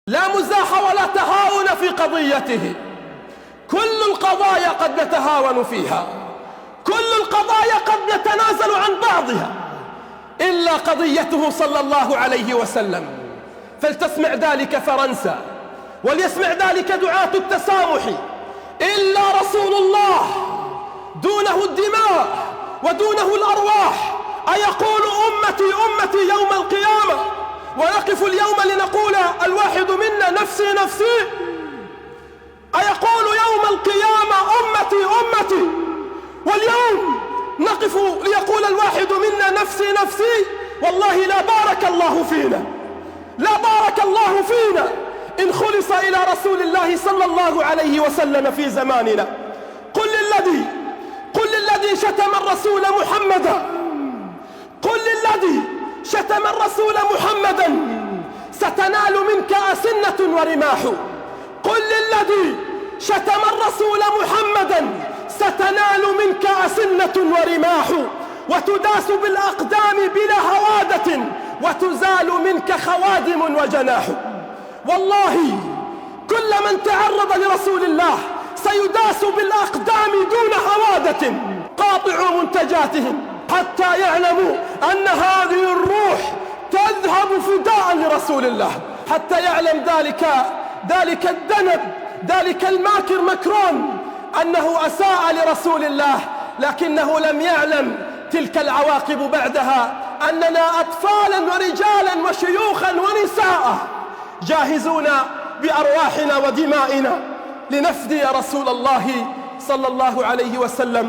لا مزاح ولا تهاون في قضيته. كل القضايا قد نتهاون فيها، كل القضايا قد نتنازل عن بعضها، إلا قضيته صلى الله عليه وسلم. فلتسمع ذلك فرنسا، وليسمع ذلك دعاة التسامح. إلا رسول الله دونه الدماء ودونه الأرواح. أيقول أمتي أمتي يوم القيامة، ونقف اليوم لنقول الواحد منا نفسي نفسي؟ أيقول يوم القيامة أمتي أمتي، واليوم نقف ليقول الواحد منا نفسي نفسي؟ والله لا بارك الله فينا، لا بارك الله فينا إن خلص إلى رسول الله صلى الله عليه وسلم في زماننا. قل للذي شتم الرسول محمدا، قل للذي شتم الرسول محمدا ستنال منك أسنة ورماح. قل للذي شتم الرسول محمدا ستنال منك أسنة ورماح، وتداس بالأقدام بلا هوادة، وتزال منك خوادم وجناح. والله كل من تعرض لرسول الله سيداس بالأقدام دون هوادة. قاطعوا منتجاتهم حتى يعلموا أن هذه الروح تذهب فداء لرسول الله، حتى يعلم ذلك الذنب، ذلك الماكر مكرون أنه أساء لرسول الله، لكنه لم يعلم تلك العواقب بعدها، أننا أطفالا ورجالا وشيوخا ونساء جاهزون بأرواحنا ودمائنا لنفدي رسول الله صلى الله عليه وسلم.